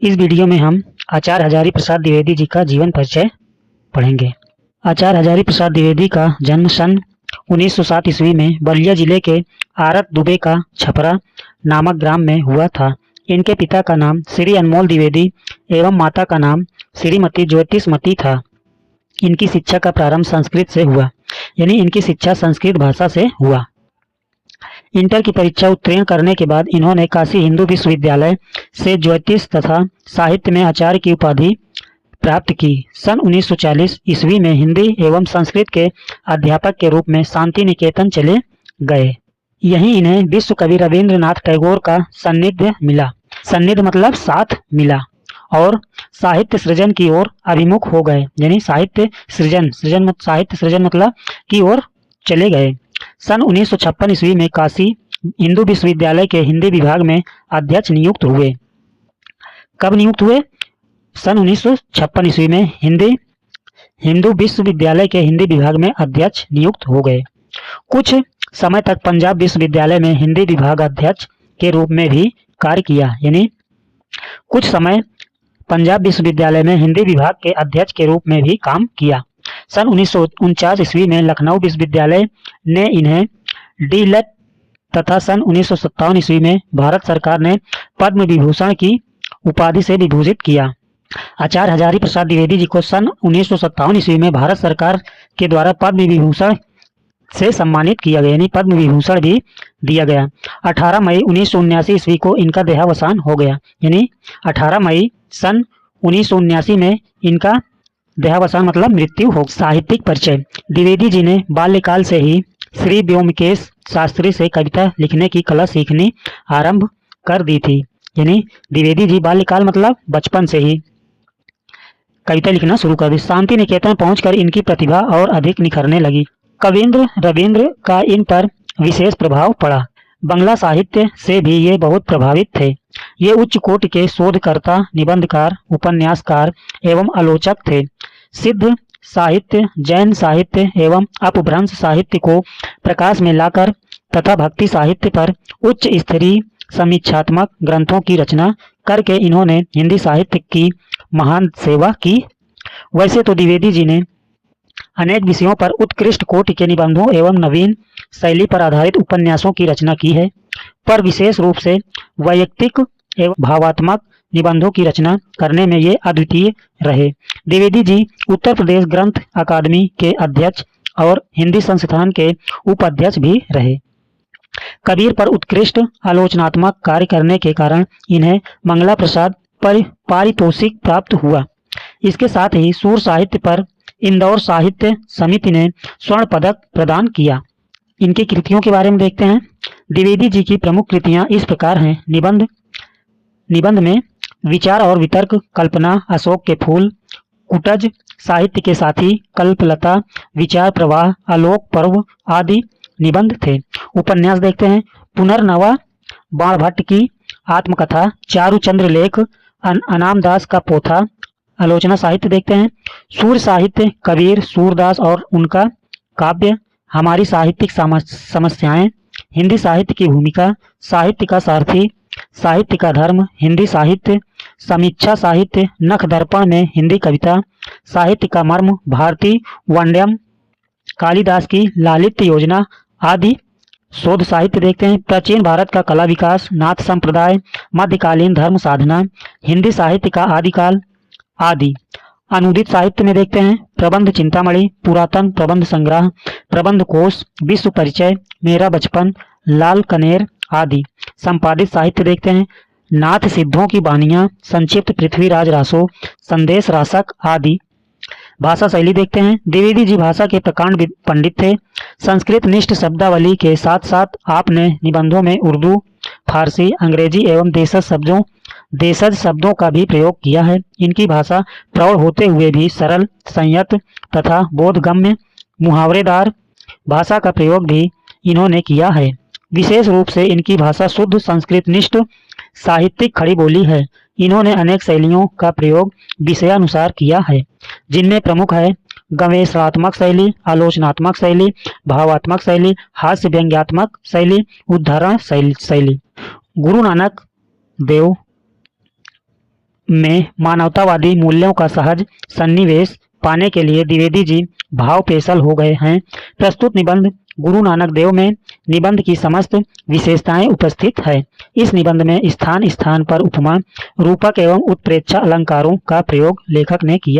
इस वीडियो में हम आचार्य हजारी प्रसाद द्विवेदी जी का जीवन परिचय पढ़ेंगे। आचार्य हजारी प्रसाद द्विवेदी का जन्म सन 1907 ईस्वी में बलिया जिले के आरत दुबे का छपरा नामक ग्राम में हुआ था। इनके पिता का नाम श्री अनमोल द्विवेदी एवं माता का नाम श्रीमती ज्योतिषमती था। इनकी शिक्षा का प्रारंभ संस्कृत से हुआ, यानी इनकी शिक्षा संस्कृत भाषा से हुआ। इंटर की परीक्षा उत्तीर्ण करने के बाद इन्होंने काशी हिंदू विश्वविद्यालय से ज्योतिष तथा साहित्य में आचार्य की उपाधि प्राप्त की। सन 1940 ईस्वी में हिंदी एवं संस्कृत के अध्यापक के रूप में शांति निकेतन चले गए। यहीं इन्हें विश्व कवि रविंद्रनाथ टैगोर का सान्निध्य मिला। सान्निध्य मतलब साथ मिला और साहित्य सृजन की ओर अभिमुख हो गए, यानी साहित्य सृजन मतलब की ओर चले गए। सन 1956 ईस्वी में काशी हिंदू विश्वविद्यालय के हिंदी विभाग में अध्यक्ष नियुक्त हुए। कब नियुक्त हुए? सन 1956 ईस्वी में हिंदू विश्वविद्यालय के हिंदी विभाग में अध्यक्ष नियुक्त हो गए। कुछ समय तक पंजाब विश्वविद्यालय में हिंदी विभाग अध्यक्ष के रूप में भी कार्य किया, यानी कुछ समय पंजाब विश्वविद्यालय में हिंदी विभाग के अध्यक्ष के रूप में भी काम किया। सन 1949 ईस्वी में लखनऊ विश्वविद्यालय ने इन्हें डीलिट तथा सन 1957 ईस्वी में भारत सरकार ने पद्म विभूषण की उपाधि से विभूषित किया। आचार्य हजारी प्रसाद द्विवेदी जी को सन 1957 ईस्वी में भारत सरकार के द्वारा पद्म विभूषण से सम्मानित किया गया, यानी पद्म विभूषण भी दिया गया। 18 मई 1979 ईस्वी को इनका देहावसान हो गया, यानी 18 मई सन 1979 में इनका देहावसान मतलब मृत्यु हो। साहित्यिक परिचय। द्विवेदी जी ने बाल्यकाल से ही श्री व्योमकेश शास्त्री से कविता लिखने की कला सीखनी आरंभ कर दी थी, यानी द्विवेदी जी बाल्यकाल मतलब बचपन से ही कविता लिखना शुरू कर दी। शांति निकेतन पहुंचकर इनकी प्रतिभा और अधिक निखरने लगी। कवींद्र रविंद्र का इन पर विशेष प्रभाव पड़ा। बंगला साहित्य से भी ये बहुत प्रभावित थे। ये उच्च कोटि के शोधकर्ता, निबंधकार, उपन्यासकार एवं आलोचक थे। सिद्ध साहित्य, जैन साहित्य एवं अपभ्रंश साहित्य को प्रकाश में लाकर तथा भक्ति साहित्य पर उच्च स्तरीय समीक्षात्मक ग्रंथों की रचना करके इन्होंने हिंदी साहित्य की महान सेवा की। वैसे तो द्विवेदी जी ने अनेक विषयों पर उत्कृष्ट कोटि के निबंधों एवं नवीन शैली पर आधारित उपन्यासों की रचना की है, पर विशेष रूप से वैयक्तिक एवं भावात्मक निबंधों की रचना करने में ये अद्वितीय रहे। द्विवेदी जी उत्तर प्रदेश ग्रंथ अकादमी के अध्यक्ष और हिंदी संस्थान के उपाध्यक्ष भी रहे। कबीर पर उत्कृष्ट आलोचनात्मक कार्य करने के कारण इन्हें मंगला प्रसाद पारितोषिक प्राप्त हुआ। इसके साथ ही सूर साहित्य पर इंदौर साहित्य समिति ने स्वर्ण पदक प्रदान किया। इनकी कृतियों के बारे में देखते हैं। द्विवेदी जी की प्रमुख कृतियां इस प्रकार हैं। निबंध में विचार और वितर्क, कल्पना, अशोक के फूल, कुटज, साहित्य के साथी, कल्पलता, विचार प्रवाह, आलोक पर्व आदि निबंध थे। उपन्यास देखते हैं। पुनर्नवा बाणभट्ट की आत्मकथा, चारुचंद्र लेख, अनामदास का पोथा। आलोचना साहित्य देखते हैं। सूर साहित्य, कबीर, सूरदास और उनका काव्य, हमारी साहित्यिक समस्याएं, हिंदी साहित्य की भूमिका, साहित्य का सारथी, साहित्य का धर्म, हिंदी साहित्य, समीक्षा साहित्य, नख दर्पण में हिंदी कविता, साहित्य का मर्म, भारती वंड्यम, कालिदास की लालित्य योजना आदि शोध साहित्य देखते हैं। प्राचीन भारत का कला विकास, नाथ संप्रदाय, मध्यकालीन धर्म साधना, हिंदी साहित्य का आदिकाल आदि। अनुदित साहित्य में देखते हैं। प्रबंध चिंतामणि, पुरातन प्रबंध संग्रह, प्रबंध कोश, विश्व परिचय, मेरा बचपन, लाल कनेर आदि। संपादित साहित्य देखते हैं। नाथ सिद्धों की बानियां, संक्षिप्त पृथ्वीराज रासो, संदेश रासक आदि। भाषा शैली देखते हैं। द्विवेदी जी भाषा के प्रकांड पंडित थे। संस्कृत निष्ठ शब्दावली के साथ साथ आपने निबंधों में उर्दू, फारसी, अंग्रेजी एवं देशज शब्दों का भी प्रयोग किया है। इनकी भाषा प्रौढ़ होते हुए भी सरल, संयत तथा बोधगम्य, मुहावरेदार भाषा का प्रयोग भी इन्होंने किया है। विशेष रूप से इनकी भाषा शुद्ध संस्कृत निष्ठ साहित्यिक खड़ी बोली है। इन्होंने अनेक शैलियों का प्रयोग विषयानुसार किया है, जिनमें प्रमुख है गवेषणात्मक शैली, आलोचनात्मक शैली, भावात्मक शैली, हास्य व्यंग्यात्मक शैली, उदाहरण शैली। गुरु नानक देव में मानवतावादी मूल्यों का सहज सन्निवेश पाने के लिए द्विवेदी जी भावपेशल हो गए हैं। प्रस्तुत निबंध गुरु नानक देव में निबंध की समस्त विशेषताएं उपस्थित है। इस निबंध में स्थान स्थान पर उपमा, रूपक एवं उत्प्रेक्षा अलंकारों का प्रयोग लेखक ने किया